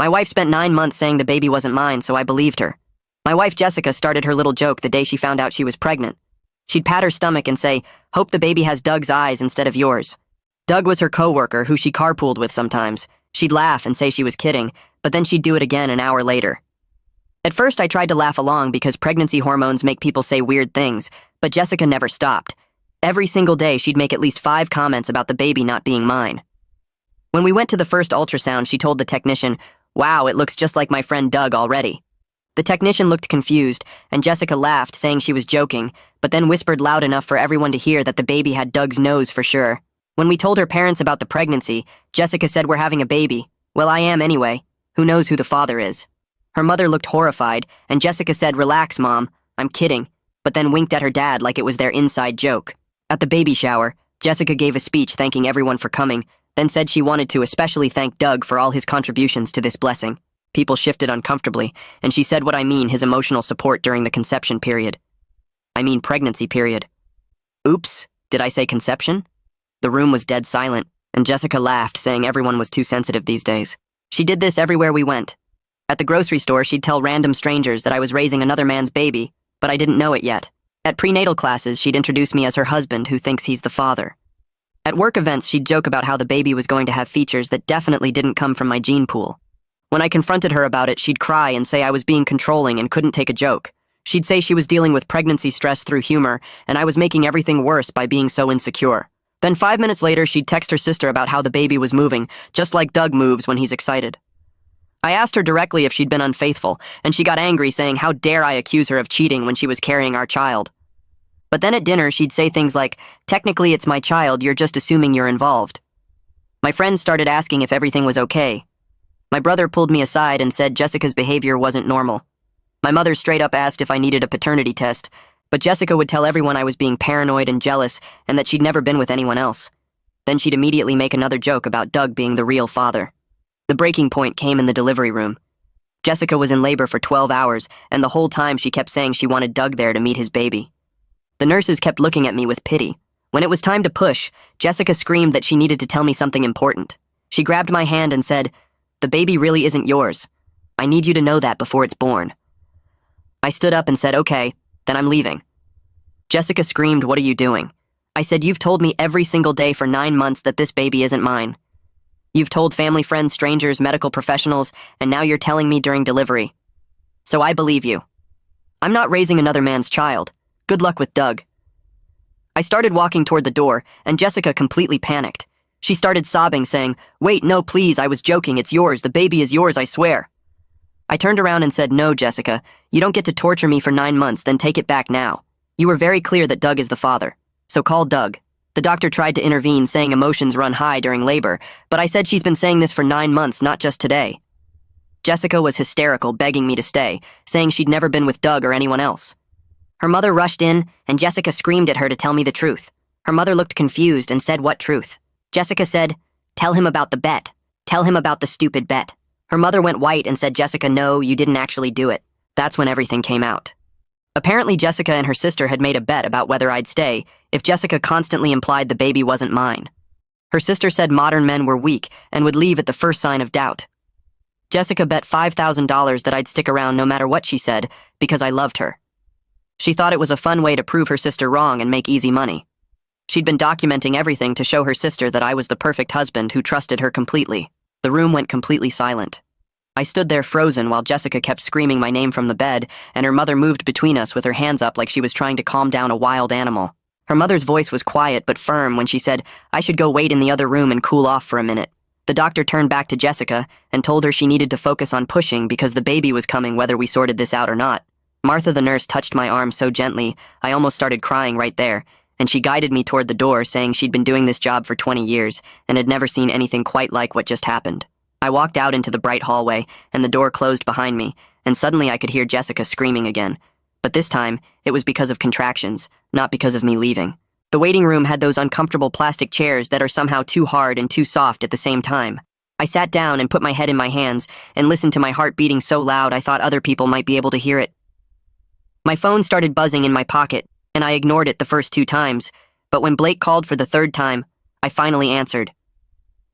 My wife spent 9 months saying the baby wasn't mine, so I believed her. My wife Jessica started her little joke the day she found out she was pregnant. She'd pat her stomach and say, "Hope the baby has Doug's eyes instead of yours." Doug was her coworker who she carpooled with sometimes. She'd laugh and say she was kidding, but then she'd do it again an hour later. At first, I tried to laugh along because pregnancy hormones make people say weird things, but Jessica never stopped. Every single day, she'd make at least 5 comments about the baby not being mine. When we went to the first ultrasound, she told the technician, "Wow, it looks just like my friend Doug already." The technician looked confused, and Jessica laughed, saying she was joking, but then whispered loud enough for everyone to hear that the baby had Doug's nose for sure. When we told her parents about the pregnancy, Jessica said, "We're having a baby." "Well, I am anyway. Who knows who the father is?" Her mother looked horrified, and Jessica said, "Relax, Mom. I'm kidding," but then winked at her dad like it was their inside joke. At the baby shower, Jessica gave a speech thanking everyone for coming, then said she wanted to especially thank Doug for all his contributions to this blessing. People shifted uncomfortably, and she said what I mean, his emotional support during the conception period. I mean pregnancy period. Oops, did I say conception? The room was dead silent, and Jessica laughed, saying everyone was too sensitive these days. She did this everywhere we went. At the grocery store, she'd tell random strangers that I was raising another man's baby, but I didn't know it yet. At prenatal classes, she'd introduce me as her husband who thinks he's the father. At work events, she'd joke about how the baby was going to have features that definitely didn't come from my gene pool. When I confronted her about it, she'd cry and say I was being controlling and couldn't take a joke. She'd say she was dealing with pregnancy stress through humor, and I was making everything worse by being so insecure. Then 5 minutes later, she'd text her sister about how the baby was moving, just like Doug moves when he's excited. I asked her directly if she'd been unfaithful, and she got angry, saying how dare I accuse her of cheating when she was carrying our child. But then at dinner, she'd say things like, "Technically it's my child, you're just assuming you're involved." My friends started asking if everything was okay. My brother pulled me aside and said Jessica's behavior wasn't normal. My mother straight up asked if I needed a paternity test, but Jessica would tell everyone I was being paranoid and jealous and that she'd never been with anyone else. Then she'd immediately make another joke about Doug being the real father. The breaking point came in the delivery room. Jessica was in labor for 12 hours, and the whole time she kept saying she wanted Doug there to meet his baby. The nurses kept looking at me with pity. When it was time to push, Jessica screamed that she needed to tell me something important. She grabbed my hand and said, "The baby really isn't yours. I need you to know that before it's born." I stood up and said, "Okay, then I'm leaving." Jessica screamed, "What are you doing?" I said, "You've told me every single day for 9 months that this baby isn't mine. You've told family, friends, strangers, medical professionals, and now you're telling me during delivery. So I believe you. I'm not raising another man's child. Good luck with Doug." I started walking toward the door, and Jessica completely panicked. She started sobbing, saying, "Wait, no, please, I was joking, it's yours, the baby is yours, I swear." I turned around and said, "No, Jessica, you don't get to torture me for 9 months, then take it back now. You were very clear that Doug is the father, so call Doug." The doctor tried to intervene, saying emotions run high during labor, but I said she's been saying this for 9 months, not just today. Jessica was hysterical, begging me to stay, saying she'd never been with Doug or anyone else. Her mother rushed in, and Jessica screamed at her to tell me the truth. Her mother looked confused and said, "What truth?" Jessica said, "Tell him about the bet. Tell him about the stupid bet." Her mother went white and said, "Jessica, no, you didn't actually do it." That's when everything came out. Apparently, Jessica and her sister had made a bet about whether I'd stay if Jessica constantly implied the baby wasn't mine. Her sister said modern men were weak and would leave at the first sign of doubt. Jessica bet $5,000 that I'd stick around no matter what she said because I loved her. She thought it was a fun way to prove her sister wrong and make easy money. She'd been documenting everything to show her sister that I was the perfect husband who trusted her completely. The room went completely silent. I stood there frozen while Jessica kept screaming my name from the bed, and her mother moved between us with her hands up like she was trying to calm down a wild animal. Her mother's voice was quiet but firm when she said I should go wait in the other room and cool off for a minute. The doctor turned back to Jessica and told her she needed to focus on pushing because the baby was coming whether we sorted this out or not. Martha the nurse touched my arm so gently, I almost started crying right there, and she guided me toward the door, saying she'd been doing this job for 20 years and had never seen anything quite like what just happened. I walked out into the bright hallway, and the door closed behind me, and suddenly I could hear Jessica screaming again. But this time, it was because of contractions, not because of me leaving. The waiting room had those uncomfortable plastic chairs that are somehow too hard and too soft at the same time. I sat down and put my head in my hands and listened to my heart beating so loud I thought other people might be able to hear it. My phone started buzzing in my pocket, and I ignored it the first 2 times, but when Blake called for the 3rd time, I finally answered.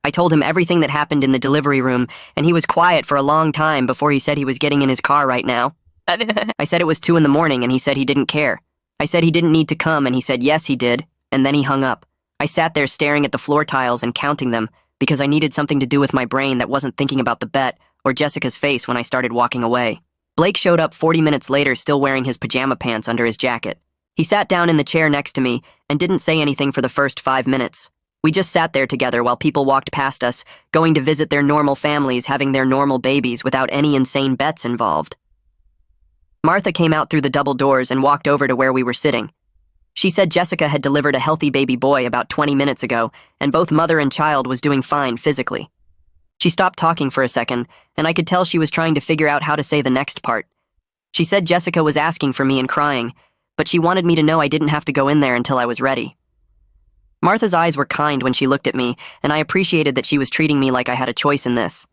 I told him everything that happened in the delivery room, and he was quiet for a long time before he said he was getting in his car right now. I said it was 2 in the morning, and he said he didn't care. I said he didn't need to come, and he said yes, he did, and then he hung up. I sat there staring at the floor tiles and counting them because I needed something to do with my brain that wasn't thinking about the bet or Jessica's face when I started walking away. Blake showed up 40 minutes later still wearing his pajama pants under his jacket. He sat down in the chair next to me and didn't say anything for the first 5 minutes. We just sat there together while people walked past us, going to visit their normal families, having their normal babies without any insane bets involved. Martha came out through the double doors and walked over to where we were sitting. She said Jessica had delivered a healthy baby boy about 20 minutes ago, and both mother and child was doing fine physically. She stopped talking for a second, and I could tell she was trying to figure out how to say the next part. She said Jessica was asking for me and crying, but she wanted me to know I didn't have to go in there until I was ready. Martha's eyes were kind when she looked at me, and I appreciated that she was treating me like I had a choice in this.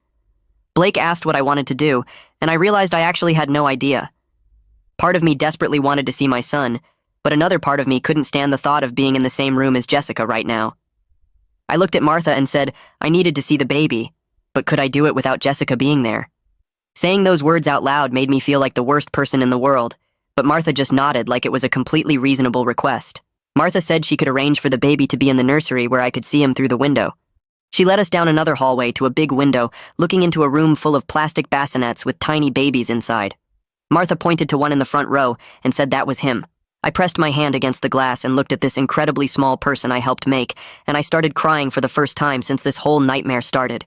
Blake asked what I wanted to do, and I realized I actually had no idea. Part of me desperately wanted to see my son, but another part of me couldn't stand the thought of being in the same room as Jessica right now. I looked at Martha and said I needed to see the baby, but could I do it without Jessica being there? Saying those words out loud made me feel like the worst person in the world, but Martha just nodded like it was a completely reasonable request. Martha said she could arrange for the baby to be in the nursery where I could see him through the window. She led us down another hallway to a big window, looking into a room full of plastic bassinets with tiny babies inside. Martha pointed to one in the front row and said that was him. I pressed my hand against the glass and looked at this incredibly small person I helped make, and I started crying for the first time since this whole nightmare started.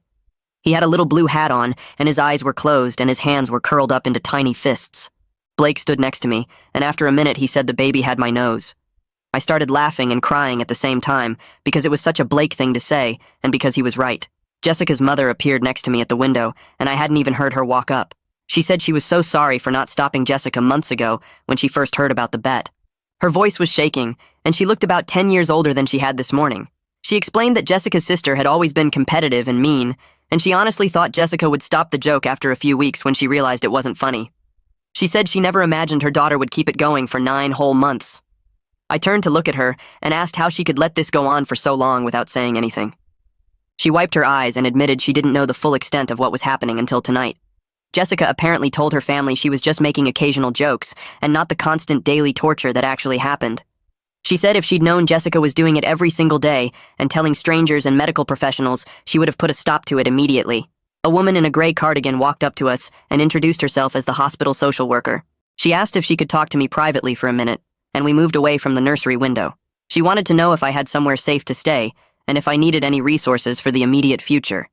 He had a little blue hat on, and his eyes were closed, and his hands were curled up into tiny fists. Blake stood next to me, and after a minute he said the baby had my nose. I started laughing and crying at the same time because it was such a Blake thing to say, and because he was right. Jessica's mother appeared next to me at the window, and I hadn't even heard her walk up. She said she was so sorry for not stopping Jessica months ago when she first heard about the bet. Her voice was shaking, and she looked about 10 years older than she had this morning. She explained that Jessica's sister had always been competitive and mean, and she honestly thought Jessica would stop the joke after a few weeks when she realized it wasn't funny. She said she never imagined her daughter would keep it going for 9 whole months. I turned to look at her and asked how she could let this go on for so long without saying anything. She wiped her eyes and admitted she didn't know the full extent of what was happening until tonight. Jessica apparently told her family she was just making occasional jokes and not the constant daily torture that actually happened. She said if she'd known Jessica was doing it every single day and telling strangers and medical professionals, she would have put a stop to it immediately. A woman in a gray cardigan walked up to us and introduced herself as the hospital social worker. She asked if she could talk to me privately for a minute, and we moved away from the nursery window. She wanted to know if I had somewhere safe to stay and if I needed any resources for the immediate future.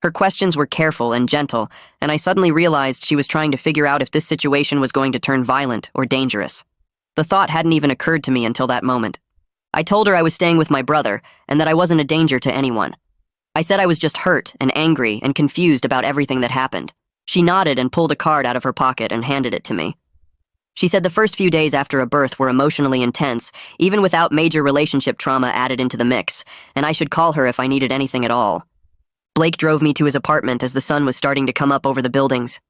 Her questions were careful and gentle, and I suddenly realized she was trying to figure out if this situation was going to turn violent or dangerous. The thought hadn't even occurred to me until that moment. I told her I was staying with my brother and that I wasn't a danger to anyone. I said I was just hurt and angry and confused about everything that happened. She nodded and pulled a card out of her pocket and handed it to me. She said the first few days after a birth were emotionally intense, even without major relationship trauma added into the mix, and I should call her if I needed anything at all. Blake drove me to his apartment as the sun was starting to come up over the buildings.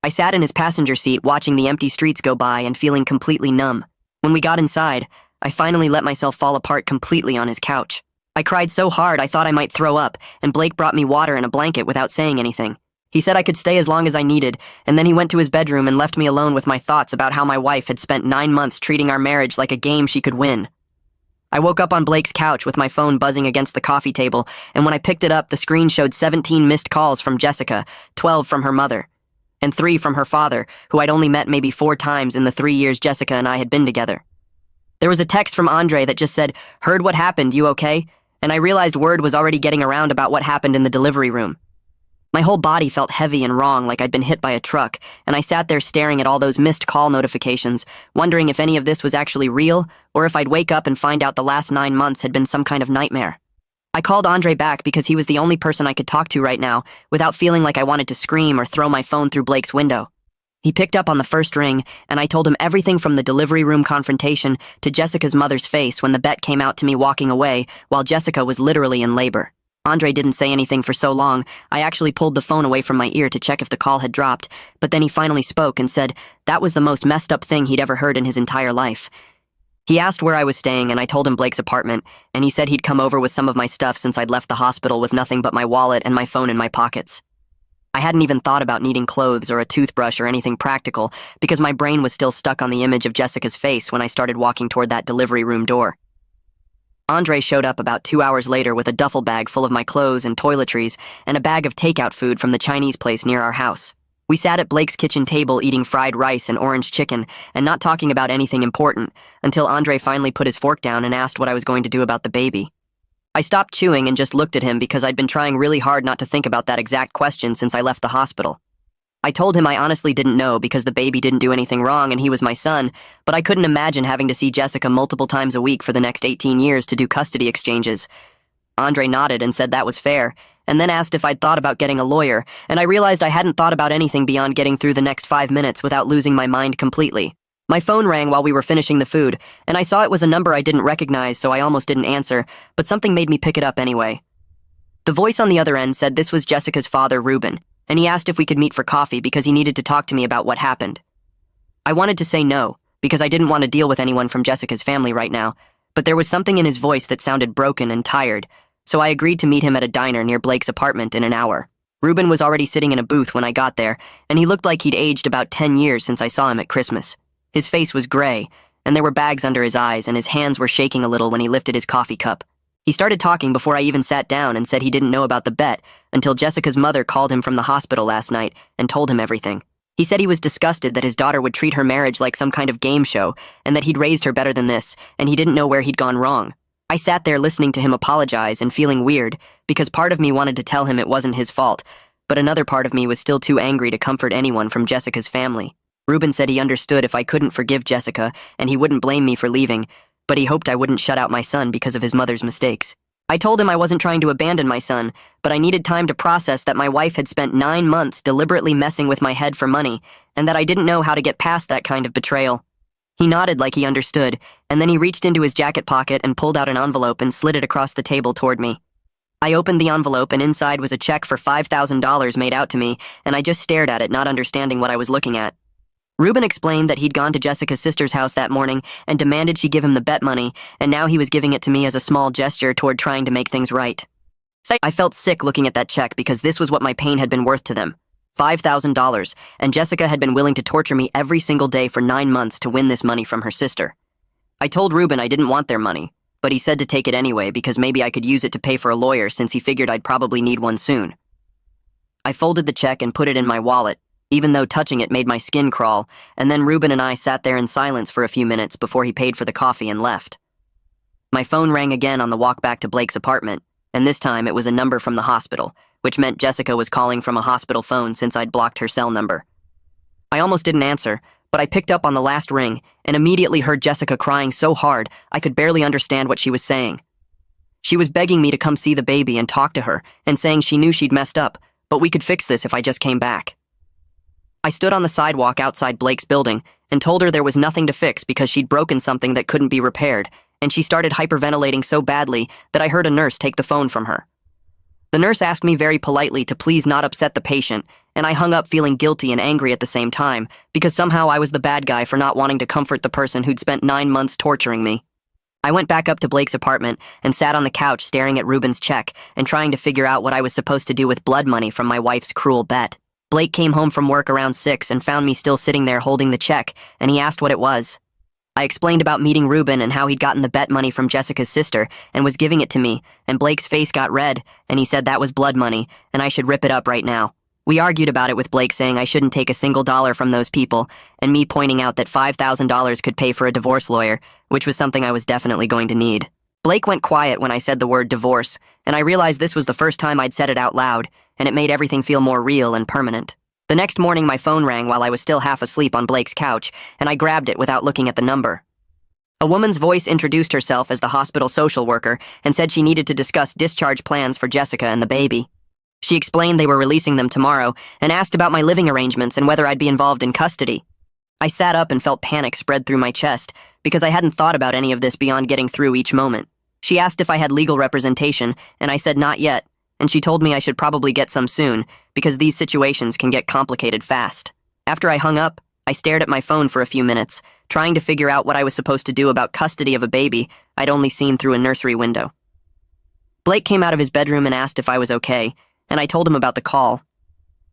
I sat in his passenger seat watching the empty streets go by and feeling completely numb. When we got inside, I finally let myself fall apart completely on his couch. I cried so hard I thought I might throw up, and Blake brought me water and a blanket without saying anything. He said I could stay as long as I needed, and then he went to his bedroom and left me alone with my thoughts about how my wife had spent 9 months treating our marriage like a game she could win. I woke up on Blake's couch with my phone buzzing against the coffee table, and when I picked it up, the screen showed 17 missed calls from Jessica, 12 from her mother, and 3 from her father, who I'd only met maybe 4 times in the 3 years Jessica and I had been together. There was a text from Andre that just said, "Heard what happened, you okay?" And I realized word was already getting around about what happened in the delivery room. My whole body felt heavy and wrong, like I'd been hit by a truck, and I sat there staring at all those missed call notifications, wondering if any of this was actually real, or if I'd wake up and find out the last 9 months had been some kind of nightmare. I called Andre back because he was the only person I could talk to right now, without feeling like I wanted to scream or throw my phone through Blake's window. He picked up on the first ring, and I told him everything from the delivery room confrontation to Jessica's mother's face when the bet came out to me walking away, while Jessica was literally in labor. Andre didn't say anything for so long, I actually pulled the phone away from my ear to check if the call had dropped, but then he finally spoke and said that was the most messed up thing he'd ever heard in his entire life. He asked where I was staying, and I told him Blake's apartment, and he said he'd come over with some of my stuff since I'd left the hospital with nothing but my wallet and my phone in my pockets. I hadn't even thought about needing clothes or a toothbrush or anything practical because my brain was still stuck on the image of Jessica's face when I started walking toward that delivery room door. Andre showed up about 2 hours later with a duffel bag full of my clothes and toiletries and a bag of takeout food from the Chinese place near our house. We sat at Blake's kitchen table eating fried rice and orange chicken and not talking about anything important until Andre finally put his fork down and asked what I was going to do about the baby. I stopped chewing and just looked at him because I'd been trying really hard not to think about that exact question since I left the hospital. I told him I honestly didn't know because the baby didn't do anything wrong and he was my son, but I couldn't imagine having to see Jessica multiple times a week for the next 18 years to do custody exchanges. Andre nodded and said that was fair, and then asked if I'd thought about getting a lawyer, and I realized I hadn't thought about anything beyond getting through the next 5 minutes without losing my mind completely. My phone rang while we were finishing the food, and I saw it was a number I didn't recognize, so I almost didn't answer, but something made me pick it up anyway. The voice on the other end said this was Jessica's father, Ruben, and he asked if we could meet for coffee because he needed to talk to me about what happened. I wanted to say no, because I didn't want to deal with anyone from Jessica's family right now, but there was something in his voice that sounded broken and tired, so I agreed to meet him at a diner near Blake's apartment in an hour. Ruben was already sitting in a booth when I got there, and he looked like he'd aged about 10 years since I saw him at Christmas. His face was gray, and there were bags under his eyes, and his hands were shaking a little when he lifted his coffee cup. He started talking before I even sat down and said he didn't know about the bet until Jessica's mother called him from the hospital last night and told him everything. He said he was disgusted that his daughter would treat her marriage like some kind of game show and that he'd raised her better than this, and he didn't know where he'd gone wrong. I sat there listening to him apologize and feeling weird because part of me wanted to tell him it wasn't his fault, but another part of me was still too angry to comfort anyone from Jessica's family. Ruben said he understood if I couldn't forgive Jessica and he wouldn't blame me for leaving, but he hoped I wouldn't shut out my son because of his mother's mistakes. I told him I wasn't trying to abandon my son, but I needed time to process that my wife had spent 9 months deliberately messing with my head for money, and that I didn't know how to get past that kind of betrayal. He nodded like he understood, and then he reached into his jacket pocket and pulled out an envelope and slid it across the table toward me. I opened the envelope, and inside was a check for $5,000 made out to me, and I just stared at it, not understanding what I was looking at. Ruben explained that he'd gone to Jessica's sister's house that morning and demanded she give him the bet money, and now he was giving it to me as a small gesture toward trying to make things right. I felt sick looking at that check because this was what my pain had been worth to them. $5,000, and Jessica had been willing to torture me every single day for 9 months to win this money from her sister. I told Ruben I didn't want their money, but he said to take it anyway because maybe I could use it to pay for a lawyer since he figured I'd probably need one soon. I folded the check and put it in my wallet, even though touching it made my skin crawl, and then Ruben and I sat there in silence for a few minutes before he paid for the coffee and left. My phone rang again on the walk back to Blake's apartment, and this time it was a number from the hospital, which meant Jessica was calling from a hospital phone since I'd blocked her cell number. I almost didn't answer, but I picked up on the last ring and immediately heard Jessica crying so hard I could barely understand what she was saying. She was begging me to come see the baby and talk to her, and saying she knew she'd messed up, but we could fix this if I just came back. I stood on the sidewalk outside Blake's building and told her there was nothing to fix because she'd broken something that couldn't be repaired, and she started hyperventilating so badly that I heard a nurse take the phone from her. The nurse asked me very politely to please not upset the patient, and I hung up feeling guilty and angry at the same time because somehow I was the bad guy for not wanting to comfort the person who'd spent 9 months torturing me. I went back up to Blake's apartment and sat on the couch staring at Ruben's check and trying to figure out what I was supposed to do with blood money from my wife's cruel bet. Blake came home from work around 6 and found me still sitting there holding the check, and he asked what it was. I explained about meeting Ruben and how he'd gotten the bet money from Jessica's sister and was giving it to me, and Blake's face got red, and he said that was blood money, and I should rip it up right now. We argued about it with Blake saying I shouldn't take a single dollar from those people, and me pointing out that $5,000 could pay for a divorce lawyer, which was something I was definitely going to need. Blake went quiet when I said the word divorce, and I realized this was the first time I'd said it out loud, and it made everything feel more real and permanent. The next morning my phone rang while I was still half asleep on Blake's couch, and I grabbed it without looking at the number. A woman's voice introduced herself as the hospital social worker and said she needed to discuss discharge plans for Jessica and the baby. She explained they were releasing them tomorrow and asked about my living arrangements and whether I'd be involved in custody. I sat up and felt panic spread through my chest because I hadn't thought about any of this beyond getting through each moment. She asked if I had legal representation, and I said not yet, and she told me I should probably get some soon because these situations can get complicated fast. After I hung up, I stared at my phone for a few minutes, trying to figure out what I was supposed to do about custody of a baby I'd only seen through a nursery window. Blake came out of his bedroom and asked if I was okay, and I told him about the call.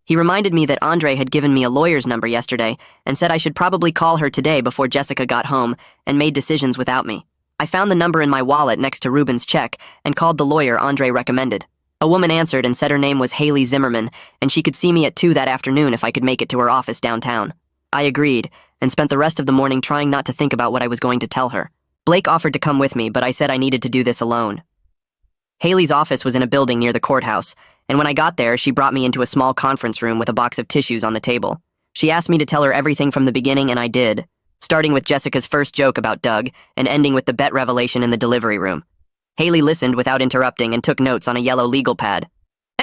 He reminded me that Andre had given me a lawyer's number yesterday and said I should probably call her today before Jessica got home and made decisions without me. I found the number in my wallet next to Ruben's check and called the lawyer Andre recommended. A woman answered and said her name was Haley Zimmerman, and she could see me at 2 that afternoon if I could make it to her office downtown. I agreed, and spent the rest of the morning trying not to think about what I was going to tell her. Blake offered to come with me, but I said I needed to do this alone. Haley's office was in a building near the courthouse, and when I got there, she brought me into a small conference room with a box of tissues on the table. She asked me to tell her everything from the beginning, and I did, starting with Jessica's first joke about Doug and ending with the bet revelation in the delivery room. Haley listened without interrupting and took notes on a yellow legal pad.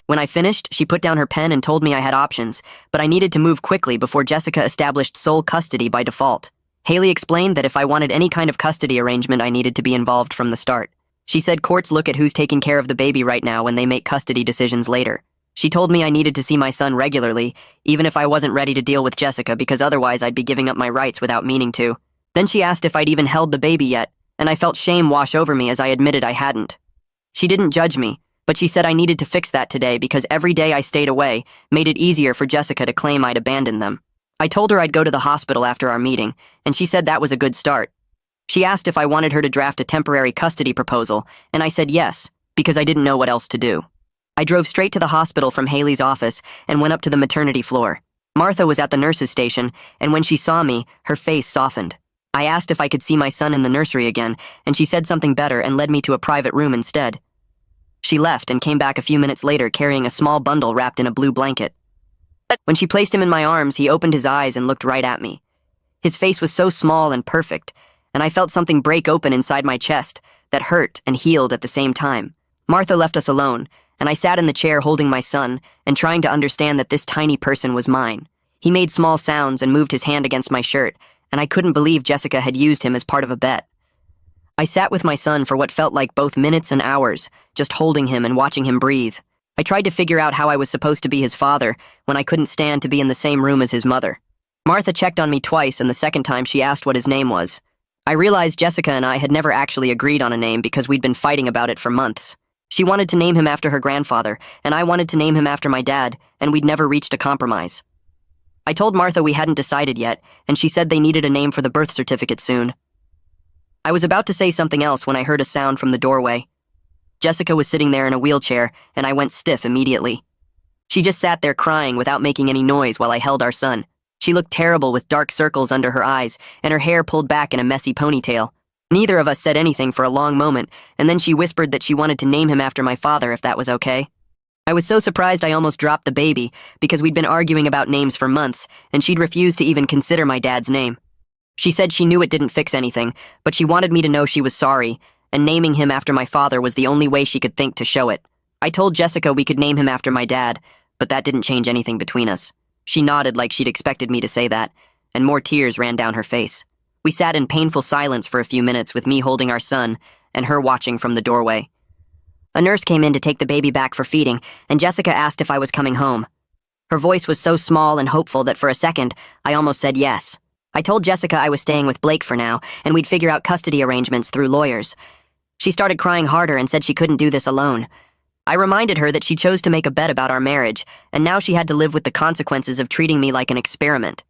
When I finished, she put down her pen and told me I had options, but I needed to move quickly before Jessica established sole custody by default. Haley explained that if I wanted any kind of custody arrangement, I needed to be involved from the start. She said courts look at who's taking care of the baby right now when they make custody decisions later. She told me I needed to see my son regularly, even if I wasn't ready to deal with Jessica, because otherwise I'd be giving up my rights without meaning to. Then she asked if I'd even held the baby yet, and I felt shame wash over me as I admitted I hadn't. She didn't judge me, but she said I needed to fix that today because every day I stayed away made it easier for Jessica to claim I'd abandoned them. I told her I'd go to the hospital after our meeting, and she said that was a good start. She asked if I wanted her to draft a temporary custody proposal, and I said yes, because I didn't know what else to do. I drove straight to the hospital from Haley's office and went up to the maternity floor. Martha was at the nurse's station, and when she saw me, her face softened. I asked if I could see my son in the nursery again, and she said something better and led me to a private room instead. She left and came back a few minutes later carrying a small bundle wrapped in a blue blanket. When she placed him in my arms, he opened his eyes and looked right at me. His face was so small and perfect, and I felt something break open inside my chest that hurt and healed at the same time. Martha left us alone, and I sat in the chair holding my son and trying to understand that this tiny person was mine. He made small sounds and moved his hand against my shirt, and I couldn't believe Jessica had used him as part of a bet. I sat with my son for what felt like both minutes and hours, just holding him and watching him breathe. I tried to figure out how I was supposed to be his father when I couldn't stand to be in the same room as his mother. Martha checked on me twice, and the second time she asked what his name was. I realized Jessica and I had never actually agreed on a name because we'd been fighting about it for months. She wanted to name him after her grandfather, and I wanted to name him after my dad, and we'd never reached a compromise. I told Martha we hadn't decided yet, and she said they needed a name for the birth certificate soon. I was about to say something else when I heard a sound from the doorway. Jessica was sitting there in a wheelchair, and I went stiff immediately. She just sat there crying without making any noise while I held our son. She looked terrible with dark circles under her eyes, and her hair pulled back in a messy ponytail. Neither of us said anything for a long moment, and then she whispered that she wanted to name him after my father if that was okay. I was so surprised I almost dropped the baby because we'd been arguing about names for months, and she'd refused to even consider my dad's name. She said she knew it didn't fix anything, but she wanted me to know she was sorry, and naming him after my father was the only way she could think to show it. I told Jessica we could name him after my dad, but that didn't change anything between us. She nodded like she'd expected me to say that, and more tears ran down her face. We sat in painful silence for a few minutes with me holding our son and her watching from the doorway. A nurse came in to take the baby back for feeding, and Jessica asked if I was coming home. Her voice was so small and hopeful that for a second, I almost said yes. I told Jessica I was staying with Blake for now, and we'd figure out custody arrangements through lawyers. She started crying harder and said she couldn't do this alone. I reminded her that she chose to make a bet about our marriage, and now she had to live with the consequences of treating me like an experiment.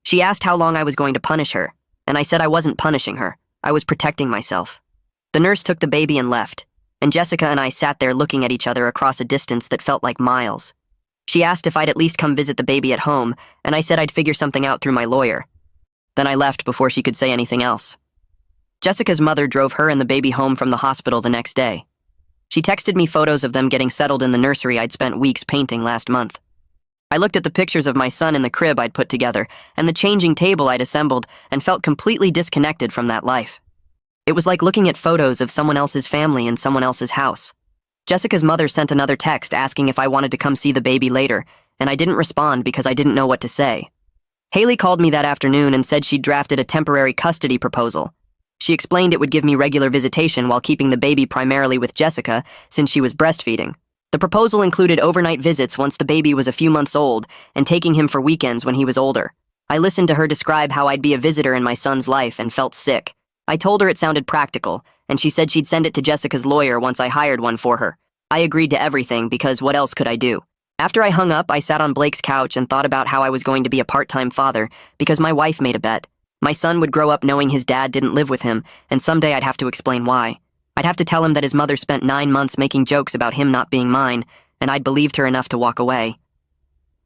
She asked how long I was going to punish her, and I said I wasn't punishing her. I was protecting myself. The nurse took the baby and left, and Jessica and I sat there looking at each other across a distance that felt like miles. She asked if I'd at least come visit the baby at home, and I said I'd figure something out through my lawyer. Then I left before she could say anything else. Jessica's mother drove her and the baby home from the hospital the next day. She texted me photos of them getting settled in the nursery I'd spent weeks painting last month. I looked at the pictures of my son in the crib I'd put together and the changing table I'd assembled and felt completely disconnected from that life. It was like looking at photos of someone else's family in someone else's house. Jessica's mother sent another text asking if I wanted to come see the baby later, and I didn't respond because I didn't know what to say. Haley called me that afternoon and said she'd drafted a temporary custody proposal. She explained it would give me regular visitation while keeping the baby primarily with Jessica since she was breastfeeding. The proposal included overnight visits once the baby was a few months old and taking him for weekends when he was older. I listened to her describe how I'd be a visitor in my son's life and felt sick. I told her it sounded practical, and she said she'd send it to Jessica's lawyer once I hired one for her. I agreed to everything because what else could I do? After I hung up, I sat on Blake's couch and thought about how I was going to be a part-time father because my wife made a bet. My son would grow up knowing his dad didn't live with him, and someday I'd have to explain why. I'd have to tell him that his mother spent 9 months making jokes about him not being mine, and I'd believed her enough to walk away.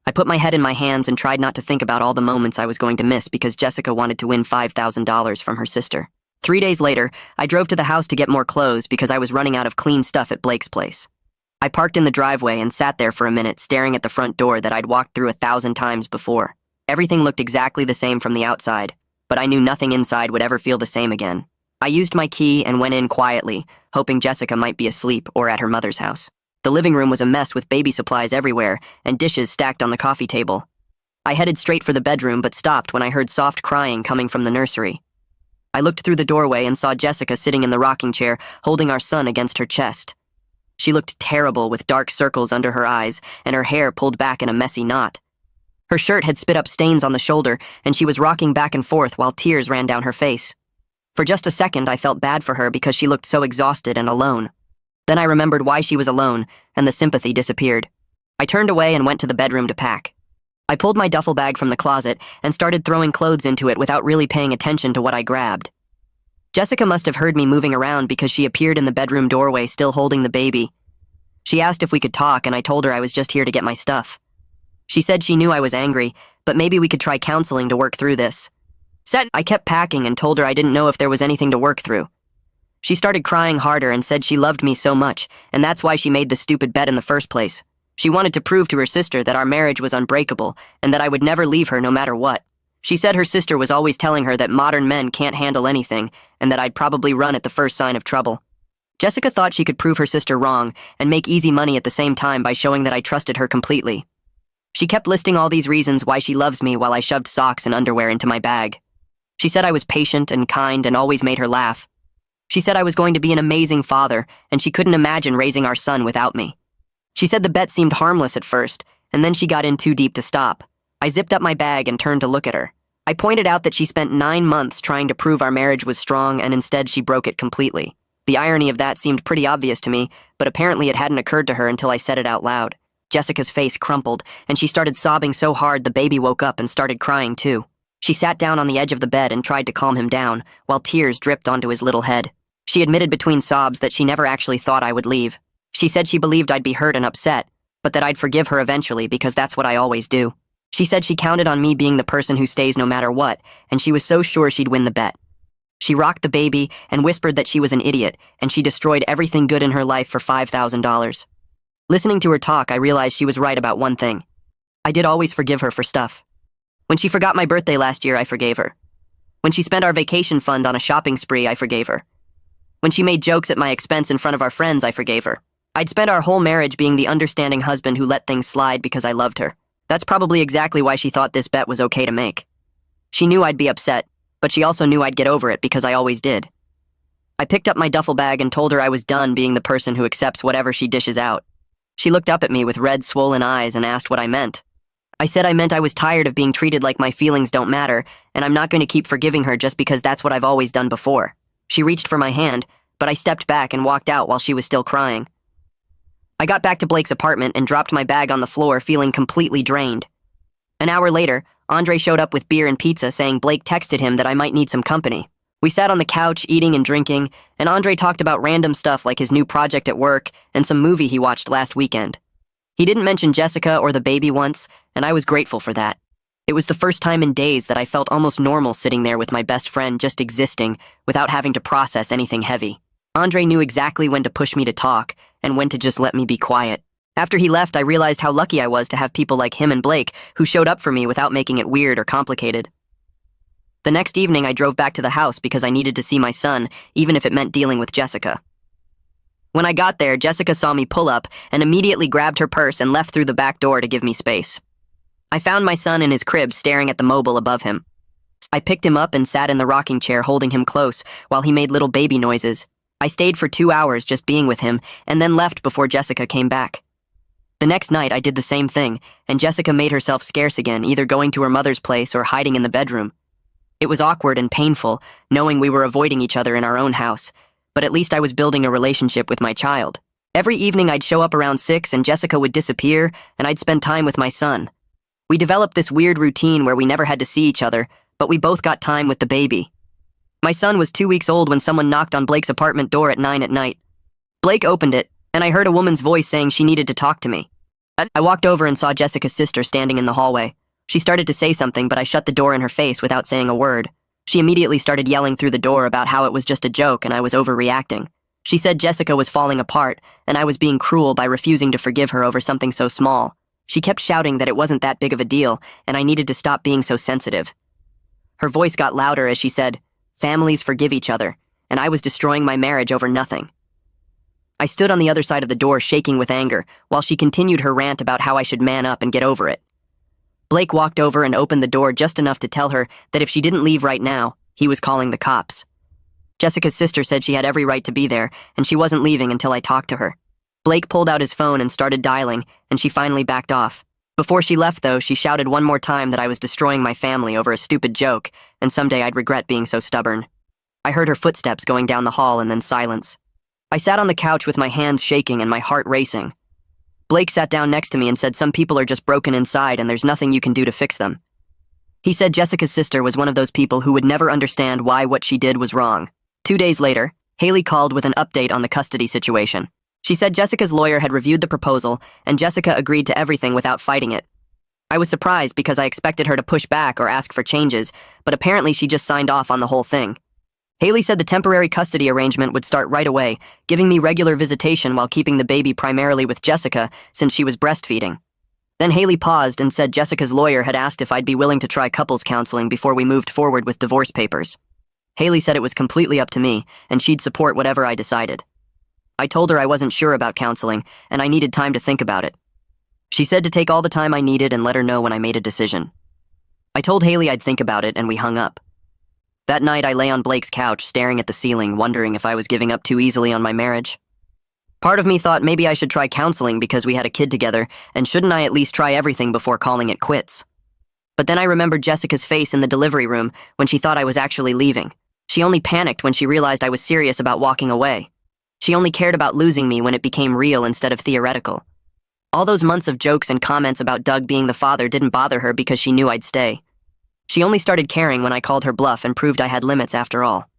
I put my head in my hands and tried not to think about all the moments I was going to miss because Jessica wanted to win $5,000 from her sister. 3 days later, I drove to the house to get more clothes because I was running out of clean stuff at Blake's place. I parked in the driveway and sat there for a minute staring at the front door that I'd walked through 1,000 times before. Everything looked exactly the same from the outside, but I knew nothing inside would ever feel the same again. I used my key and went in quietly, hoping Jessica might be asleep or at her mother's house. The living room was a mess with baby supplies everywhere and dishes stacked on the coffee table. I headed straight for the bedroom but stopped when I heard soft crying coming from the nursery. I looked through the doorway and saw Jessica sitting in the rocking chair, holding our son against her chest. She looked terrible with dark circles under her eyes and her hair pulled back in a messy knot. Her shirt had spit up stains on the shoulder and she was rocking back and forth while tears ran down her face. For just a second, I felt bad for her because she looked so exhausted and alone. Then I remembered why she was alone, and the sympathy disappeared. I turned away and went to the bedroom to pack. I pulled my duffel bag from the closet and started throwing clothes into it without really paying attention to what I grabbed. Jessica must have heard me moving around because she appeared in the bedroom doorway still holding the baby. She asked if we could talk, and I told her I was just here to get my stuff. She said she knew I was angry, but maybe we could try counseling to work through this. I kept packing and told her I didn't know if there was anything to work through. She started crying harder and said she loved me so much, and that's why she made the stupid bet in the first place. She wanted to prove to her sister that our marriage was unbreakable and that I would never leave her no matter what. She said her sister was always telling her that modern men can't handle anything and that I'd probably run at the first sign of trouble. Jessica thought she could prove her sister wrong and make easy money at the same time by showing that I trusted her completely. She kept listing all these reasons why she loves me while I shoved socks and underwear into my bag. She said I was patient and kind and always made her laugh. She said I was going to be an amazing father, and she couldn't imagine raising our son without me. She said the bet seemed harmless at first, and then she got in too deep to stop. I zipped up my bag and turned to look at her. I pointed out that she spent 9 months trying to prove our marriage was strong, and instead she broke it completely. The irony of that seemed pretty obvious to me, but apparently it hadn't occurred to her until I said it out loud. Jessica's face crumpled, and she started sobbing so hard the baby woke up and started crying too. She sat down on the edge of the bed and tried to calm him down, while tears dripped onto his little head. She admitted between sobs that she never actually thought I would leave. She said she believed I'd be hurt and upset, but that I'd forgive her eventually because that's what I always do. She said she counted on me being the person who stays no matter what, and she was so sure she'd win the bet. She rocked the baby and whispered that she was an idiot, and she destroyed everything good in her life for $5,000. Listening to her talk, I realized she was right about one thing. I did always forgive her for stuff. When she forgot my birthday last year, I forgave her. When she spent our vacation fund on a shopping spree, I forgave her. When she made jokes at my expense in front of our friends, I forgave her. I'd spent our whole marriage being the understanding husband who let things slide because I loved her. That's probably exactly why she thought this bet was okay to make. She knew I'd be upset, but she also knew I'd get over it because I always did. I picked up my duffel bag and told her I was done being the person who accepts whatever she dishes out. She looked up at me with red, swollen eyes and asked what I meant. I said I meant I was tired of being treated like my feelings don't matter, and I'm not going to keep forgiving her just because that's what I've always done before. She reached for my hand, but I stepped back and walked out while she was still crying. I got back to Blake's apartment and dropped my bag on the floor, feeling completely drained. An hour later, Andre showed up with beer and pizza, saying Blake texted him that I might need some company. We sat on the couch, eating and drinking, and Andre talked about random stuff like his new project at work and some movie he watched last weekend. He didn't mention Jessica or the baby once, and I was grateful for that. It was the first time in days that I felt almost normal sitting there with my best friend just existing without having to process anything heavy. Andre knew exactly when to push me to talk and when to just let me be quiet. After he left, I realized how lucky I was to have people like him and Blake who showed up for me without making it weird or complicated. The next evening, I drove back to the house because I needed to see my son, even if it meant dealing with Jessica. When I got there, Jessica saw me pull up and immediately grabbed her purse and left through the back door to give me space. I found my son in his crib staring at the mobile above him. I picked him up and sat in the rocking chair holding him close while he made little baby noises. I stayed for 2 hours just being with him and then left before Jessica came back. The next night, I did the same thing, and Jessica made herself scarce again, either going to her mother's place or hiding in the bedroom. It was awkward and painful, knowing we were avoiding each other in our own house, but at least I was building a relationship with my child. Every evening I'd show up around 6 and Jessica would disappear, and I'd spend time with my son. We developed this weird routine where we never had to see each other, but we both got time with the baby. My son was 2 weeks old when someone knocked on Blake's apartment door at 9 at night. Blake opened it, and I heard a woman's voice saying she needed to talk to me. I walked over and saw Jessica's sister standing in the hallway. She started to say something, but I shut the door in her face without saying a word. She immediately started yelling through the door about how it was just a joke and I was overreacting. She said Jessica was falling apart, and I was being cruel by refusing to forgive her over something so small. She kept shouting that it wasn't that big of a deal, and I needed to stop being so sensitive. Her voice got louder as she said, "Families forgive each other," and I was destroying my marriage over nothing. I stood on the other side of the door shaking with anger, while she continued her rant about how I should man up and get over it. Blake walked over and opened the door just enough to tell her that if she didn't leave right now, he was calling the cops. Jessica's sister said she had every right to be there, and she wasn't leaving until I talked to her. Blake pulled out his phone and started dialing, and she finally backed off. Before she left, though, she shouted one more time that I was destroying my family over a stupid joke, and someday I'd regret being so stubborn. I heard her footsteps going down the hall and then silence. I sat on the couch with my hands shaking and my heart racing. Blake sat down next to me and said some people are just broken inside and there's nothing you can do to fix them. He said Jessica's sister was one of those people who would never understand why what she did was wrong. 2 days later, Haley called with an update on the custody situation. She said Jessica's lawyer had reviewed the proposal and Jessica agreed to everything without fighting it. I was surprised because I expected her to push back or ask for changes, but apparently she just signed off on the whole thing. Haley said the temporary custody arrangement would start right away, giving me regular visitation while keeping the baby primarily with Jessica since she was breastfeeding. Then Haley paused and said Jessica's lawyer had asked if I'd be willing to try couples counseling before we moved forward with divorce papers. Haley said it was completely up to me, and she'd support whatever I decided. I told her I wasn't sure about counseling, and I needed time to think about it. She said to take all the time I needed and let her know when I made a decision. I told Haley I'd think about it, and we hung up. That night, I lay on Blake's couch, staring at the ceiling, wondering if I was giving up too easily on my marriage. Part of me thought maybe I should try counseling because we had a kid together, and shouldn't I at least try everything before calling it quits? But then I remembered Jessica's face in the delivery room when she thought I was actually leaving. She only panicked when she realized I was serious about walking away. She only cared about losing me when it became real instead of theoretical. All those months of jokes and comments about Doug being the father didn't bother her because she knew I'd stay. She only started caring when I called her bluff and proved I had limits after all.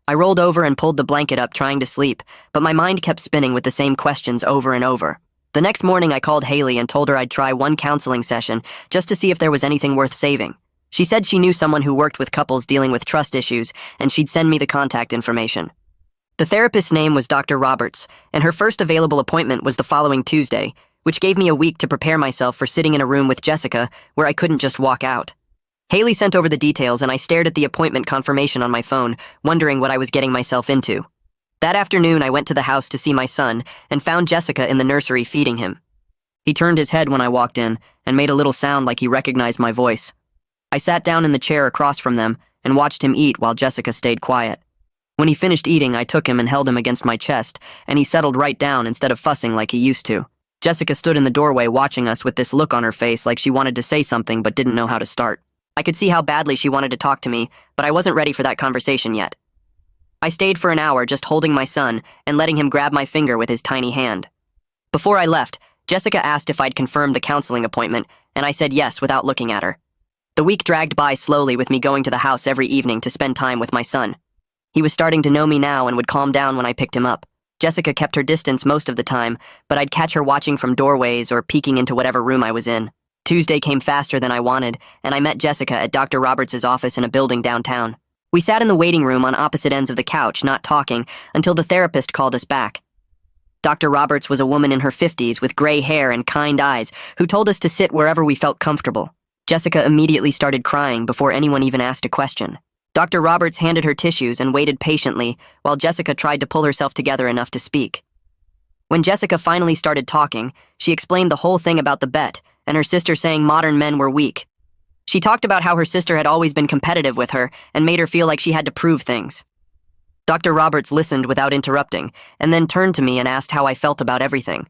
I rolled over and pulled the blanket up trying to sleep, but my mind kept spinning with the same questions over and over. The next morning I called Haley and told her I'd try one counseling session just to see if there was anything worth saving. She said she knew someone who worked with couples dealing with trust issues, and she'd send me the contact information. The therapist's name was Dr. Roberts, and her first available appointment was the following Tuesday, which gave me a week to prepare myself for sitting in a room with Jessica where I couldn't just walk out. Haley sent over the details, and I stared at the appointment confirmation on my phone, wondering what I was getting myself into. That afternoon, I went to the house to see my son and found Jessica in the nursery feeding him. He turned his head when I walked in and made a little sound like he recognized my voice. I sat down in the chair across from them and watched him eat while Jessica stayed quiet. When he finished eating, I took him and held him against my chest, and he settled right down instead of fussing like he used to. Jessica stood in the doorway watching us with this look on her face like she wanted to say something but didn't know how to start. I could see how badly she wanted to talk to me, but I wasn't ready for that conversation yet. I stayed for an hour just holding my son and letting him grab my finger with his tiny hand. Before I left, Jessica asked if I'd confirmed the counseling appointment, and I said yes without looking at her. The week dragged by slowly with me going to the house every evening to spend time with my son. He was starting to know me now and would calm down when I picked him up. Jessica kept her distance most of the time, but I'd catch her watching from doorways or peeking into whatever room I was in. Tuesday came faster than I wanted, and I met Jessica at Dr. Roberts' office in a building downtown. We sat in the waiting room on opposite ends of the couch, not talking, until the therapist called us back. Dr. Roberts was a woman in her 50s with gray hair and kind eyes who told us to sit wherever we felt comfortable. Jessica immediately started crying before anyone even asked a question. Dr. Roberts handed her tissues and waited patiently while Jessica tried to pull herself together enough to speak. When Jessica finally started talking, she explained the whole thing about the bet and her sister saying modern men were weak. She talked about how her sister had always been competitive with her and made her feel like she had to prove things. Dr. Roberts listened without interrupting and then turned to me and asked how I felt about everything.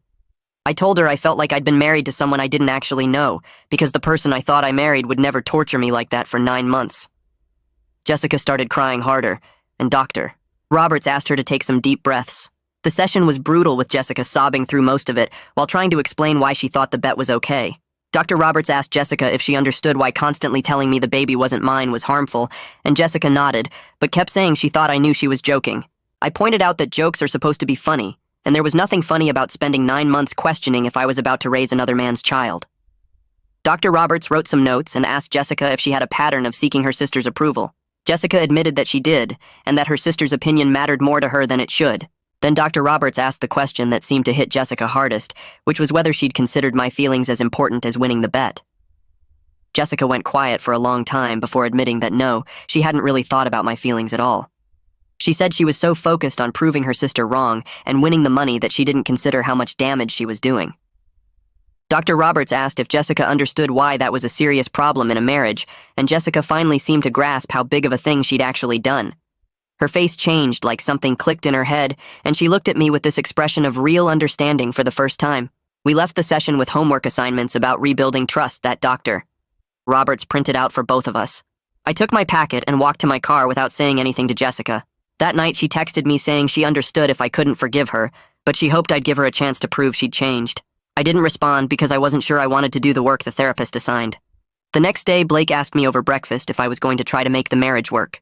I told her I felt like I'd been married to someone I didn't actually know, because the person I thought I married would never torture me like that for 9 months. Jessica started crying harder, and Dr. Roberts asked her to take some deep breaths. The session was brutal, with Jessica sobbing through most of it while trying to explain why she thought the bet was okay. Dr. Roberts asked Jessica if she understood why constantly telling me the baby wasn't mine was harmful, and Jessica nodded, but kept saying she thought I knew she was joking. I pointed out that jokes are supposed to be funny, and there was nothing funny about spending 9 months questioning if I was about to raise another man's child. Dr. Roberts wrote some notes and asked Jessica if she had a pattern of seeking her sister's approval. Jessica admitted that she did, and that her sister's opinion mattered more to her than it should. Then Dr. Roberts asked the question that seemed to hit Jessica hardest, which was whether she'd considered my feelings as important as winning the bet. Jessica went quiet for a long time before admitting that no, she hadn't really thought about my feelings at all. She said she was so focused on proving her sister wrong and winning the money that she didn't consider how much damage she was doing. Dr. Roberts asked if Jessica understood why that was a serious problem in a marriage, and Jessica finally seemed to grasp how big of a thing she'd actually done. Her face changed like something clicked in her head, and she looked at me with this expression of real understanding for the first time. We left the session with homework assignments about rebuilding trust that Dr. Roberts printed out for both of us. I took my packet and walked to my car without saying anything to Jessica. That night she texted me saying she understood if I couldn't forgive her, but she hoped I'd give her a chance to prove she'd changed. I didn't respond because I wasn't sure I wanted to do the work the therapist assigned. The next day, Blake asked me over breakfast if I was going to try to make the marriage work.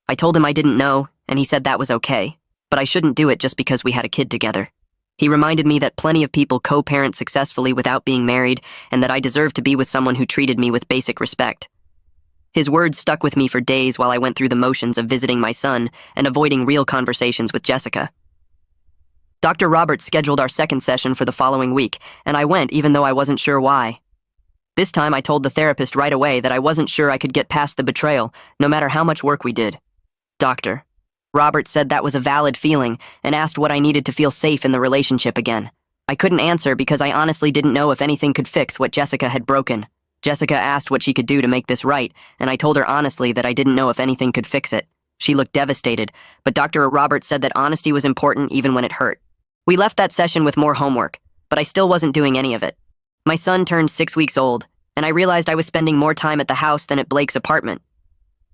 I told him I didn't know, and he said that was okay, but I shouldn't do it just because we had a kid together. He reminded me that plenty of people co-parent successfully without being married, and that I deserved to be with someone who treated me with basic respect. His words stuck with me for days while I went through the motions of visiting my son and avoiding real conversations with Jessica. Dr. Roberts scheduled our second session for the following week, and I went even though I wasn't sure why. This time I told the therapist right away that I wasn't sure I could get past the betrayal, no matter how much work we did. Dr. Roberts said that was a valid feeling and asked what I needed to feel safe in the relationship again. I couldn't answer because I honestly didn't know if anything could fix what Jessica had broken. Jessica asked what she could do to make this right, and I told her honestly that I didn't know if anything could fix it. She looked devastated, but Dr. Roberts said that honesty was important even when it hurt. We left that session with more homework, but I still wasn't doing any of it. My son turned 6 weeks old, and I realized I was spending more time at the house than at Blake's apartment.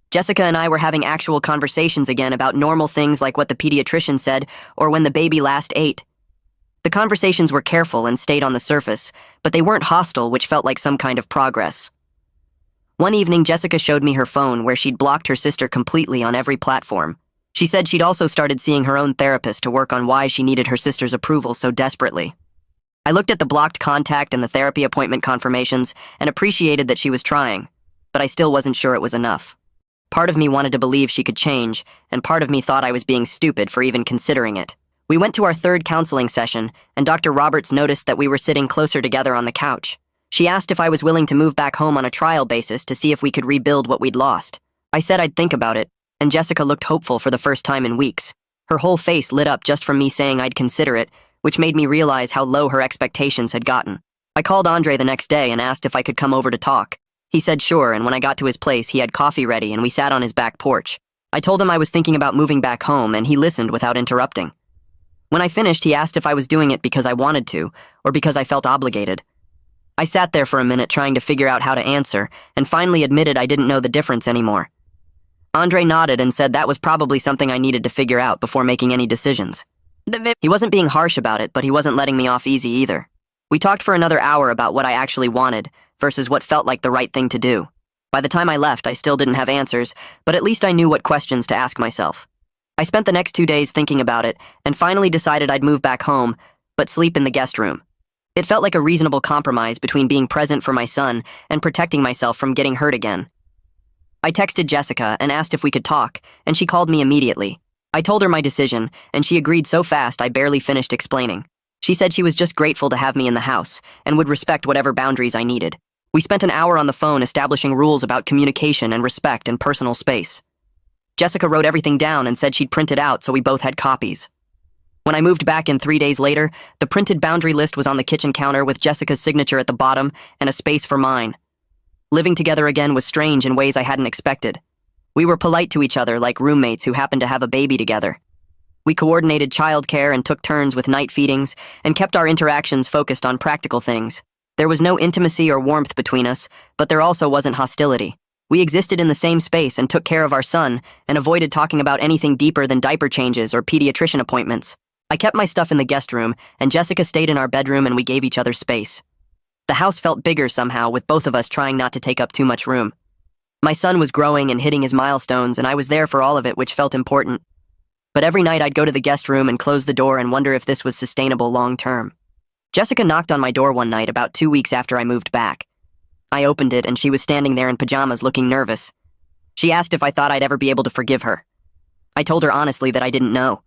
Jessica and I were having actual conversations again about normal things like what the pediatrician said or when the baby last ate. The conversations were careful and stayed on the surface, but they weren't hostile, which felt like some kind of progress. One evening, Jessica showed me her phone where she'd blocked her sister completely on every platform. She said she'd also started seeing her own therapist to work on why she needed her sister's approval so desperately. I looked at the blocked contact and the therapy appointment confirmations and appreciated that she was trying, but I still wasn't sure it was enough. Part of me wanted to believe she could change, and part of me thought I was being stupid for even considering it. We went to our third counseling session, and Dr. Roberts noticed that we were sitting closer together on the couch. She asked if I was willing to move back home on a trial basis to see if we could rebuild what we'd lost. I said I'd think about it, and Jessica looked hopeful for the first time in weeks. Her whole face lit up just from me saying I'd consider it, which made me realize how low her expectations had gotten. I called Andre the next day and asked if I could come over to talk. He said sure, and when I got to his place, he had coffee ready and we sat on his back porch. I told him I was thinking about moving back home, and he listened without interrupting. When I finished, he asked if I was doing it because I wanted to, or because I felt obligated. I sat there for a minute trying to figure out how to answer, and finally admitted I didn't know the difference anymore. Andre nodded and said that was probably something I needed to figure out before making any decisions. He wasn't being harsh about it, but he wasn't letting me off easy either. We talked for another hour about what I actually wanted, versus what felt like the right thing to do. By the time I left, I still didn't have answers, but at least I knew what questions to ask myself. I spent the next 2 days thinking about it, and finally decided I'd move back home, but sleep in the guest room. It felt like a reasonable compromise between being present for my son and protecting myself from getting hurt again. I texted Jessica and asked if we could talk, and she called me immediately. I told her my decision, and she agreed so fast I barely finished explaining. She said she was just grateful to have me in the house, and would respect whatever boundaries I needed. We spent an hour on the phone establishing rules about communication and respect and personal space. Jessica wrote everything down and said she'd print it out so we both had copies. When I moved back in 3 days later, the printed boundary list was on the kitchen counter with Jessica's signature at the bottom and a space for mine. Living together again was strange in ways I hadn't expected. We were polite to each other like roommates who happened to have a baby together. We coordinated childcare and took turns with night feedings and kept our interactions focused on practical things. There was no intimacy or warmth between us, but there also wasn't hostility. We existed in the same space and took care of our son and avoided talking about anything deeper than diaper changes or pediatrician appointments. I kept my stuff in the guest room, and Jessica stayed in our bedroom, and we gave each other space. The house felt bigger somehow, with both of us trying not to take up too much room. My son was growing and hitting his milestones, and I was there for all of it, which felt important. But every night I'd go to the guest room and close the door and wonder if this was sustainable long term. Jessica knocked on my door one night about 2 weeks after I moved back. I opened it, and she was standing there in pajamas looking nervous. She asked if I thought I'd ever be able to forgive her. I told her honestly that I didn't know.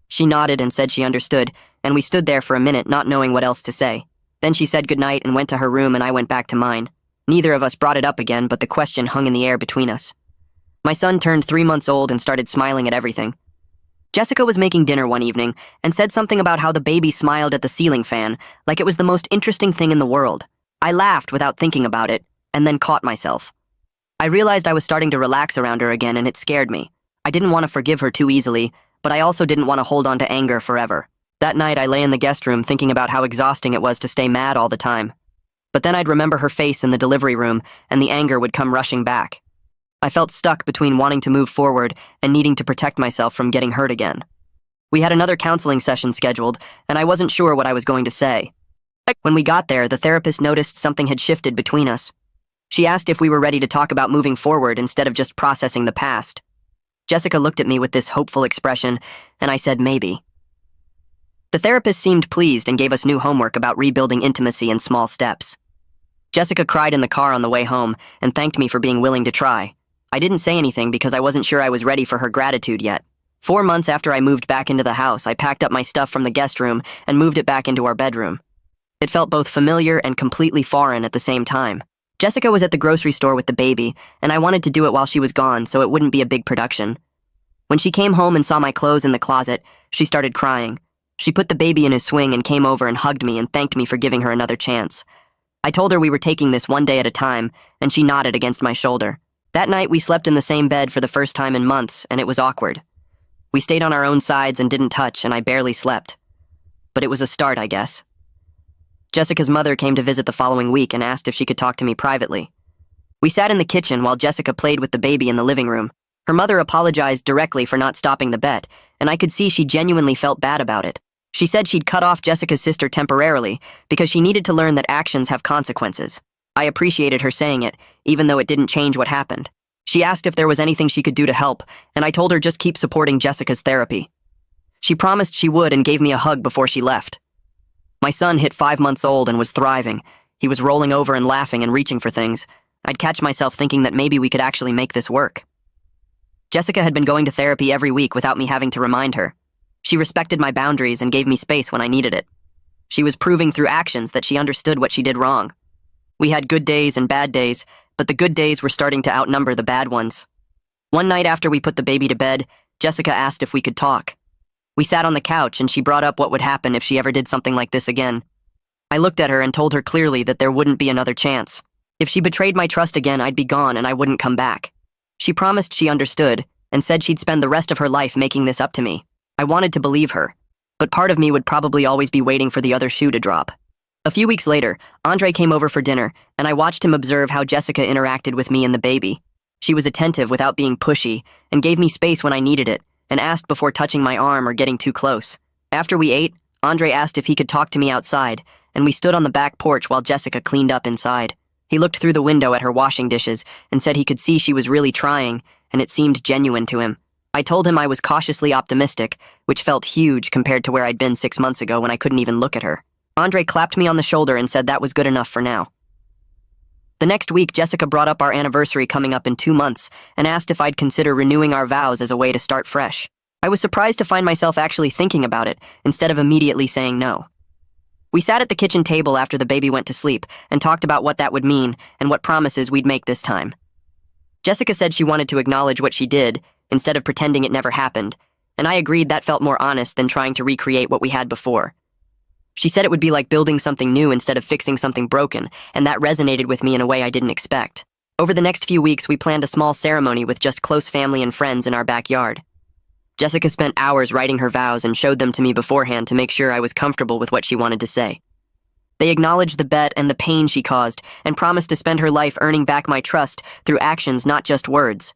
She nodded and said she understood, and we stood there for a minute not knowing what else to say. Then she said goodnight and went to her room, and I went back to mine. Neither of us brought it up again, but the question hung in the air between us. My son turned 3 months old and started smiling at everything. Jessica was making dinner one evening and said something about how the baby smiled at the ceiling fan, like it was the most interesting thing in the world. I laughed without thinking about it, and then caught myself. I realized I was starting to relax around her again, and it scared me. I didn't want to forgive her too easily, but I also didn't want to hold on to anger forever. That night, I lay in the guest room thinking about how exhausting it was to stay mad all the time. But then I'd remember her face in the delivery room, and the anger would come rushing back. I felt stuck between wanting to move forward and needing to protect myself from getting hurt again. We had another counseling session scheduled, and I wasn't sure what I was going to say. When we got there, the therapist noticed something had shifted between us. She asked if we were ready to talk about moving forward instead of just processing the past. Jessica looked at me with this hopeful expression, and I said maybe. The therapist seemed pleased and gave us new homework about rebuilding intimacy in small steps. Jessica cried in the car on the way home and thanked me for being willing to try. I didn't say anything because I wasn't sure I was ready for her gratitude yet. 4 months after I moved back into the house, I packed up my stuff from the guest room and moved it back into our bedroom. It felt both familiar and completely foreign at the same time. Jessica was at the grocery store with the baby, and I wanted to do it while she was gone so it wouldn't be a big production. When she came home and saw my clothes in the closet, she started crying. She put the baby in his swing and came over and hugged me and thanked me for giving her another chance. I told her we were taking this one day at a time, and she nodded against my shoulder. That night, we slept in the same bed for the first time in months, and it was awkward. We stayed on our own sides and didn't touch, and I barely slept. But it was a start, I guess. Jessica's mother came to visit the following week and asked if she could talk to me privately. We sat in the kitchen while Jessica played with the baby in the living room. Her mother apologized directly for not stopping the bet, and I could see she genuinely felt bad about it. She said she'd cut off Jessica's sister temporarily because she needed to learn that actions have consequences. I appreciated her saying it, even though it didn't change what happened. She asked if there was anything she could do to help, and I told her just keep supporting Jessica's therapy. She promised she would and gave me a hug before she left. My son hit 5 months old and was thriving. He was rolling over and laughing and reaching for things. I'd catch myself thinking that maybe we could actually make this work. Jessica had been going to therapy every week without me having to remind her. She respected my boundaries and gave me space when I needed it. She was proving through actions that she understood what she did wrong. We had good days and bad days, but the good days were starting to outnumber the bad ones. One night after we put the baby to bed, Jessica asked if we could talk. We sat on the couch and she brought up what would happen if she ever did something like this again. I looked at her and told her clearly that there wouldn't be another chance. If she betrayed my trust again, I'd be gone and I wouldn't come back. She promised she understood and said she'd spend the rest of her life making this up to me. I wanted to believe her, but part of me would probably always be waiting for the other shoe to drop. A few weeks later, Andre came over for dinner, and I watched him observe how Jessica interacted with me and the baby. She was attentive without being pushy, and gave me space when I needed it, and asked before touching my arm or getting too close. After we ate, Andre asked if he could talk to me outside, and we stood on the back porch while Jessica cleaned up inside. He looked through the window at her washing dishes and said he could see she was really trying, and it seemed genuine to him. I told him I was cautiously optimistic, which felt huge compared to where I'd been 6 months ago when I couldn't even look at her. Andre clapped me on the shoulder and said that was good enough for now. The next week, Jessica brought up our anniversary coming up in 2 months and asked if I'd consider renewing our vows as a way to start fresh. I was surprised to find myself actually thinking about it instead of immediately saying no. We sat at the kitchen table after the baby went to sleep and talked about what that would mean and what promises we'd make this time. Jessica said she wanted to acknowledge what she did instead of pretending it never happened, and I agreed that felt more honest than trying to recreate what we had before. She said it would be like building something new instead of fixing something broken, and that resonated with me in a way I didn't expect. Over the next few weeks, we planned a small ceremony with just close family and friends in our backyard. Jessica spent hours writing her vows and showed them to me beforehand to make sure I was comfortable with what she wanted to say. They acknowledged the bet and the pain she caused and promised to spend her life earning back my trust through actions, not just words.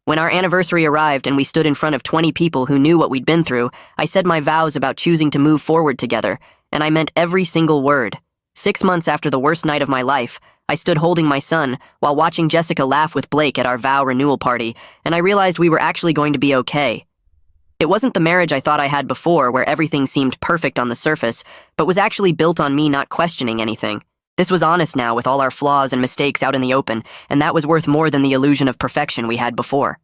When our anniversary arrived and we stood in front of 20 people who knew what we'd been through, I said my vows about choosing to move forward together, and I meant every single word. 6 months after the worst night of my life, I stood holding my son while watching Jessica laugh with Blake at our vow renewal party, and I realized we were actually going to be okay. It wasn't the marriage I thought I had before, where everything seemed perfect on the surface, but was actually built on me not questioning anything. This was honest now, with all our flaws and mistakes out in the open, and that was worth more than the illusion of perfection we had before.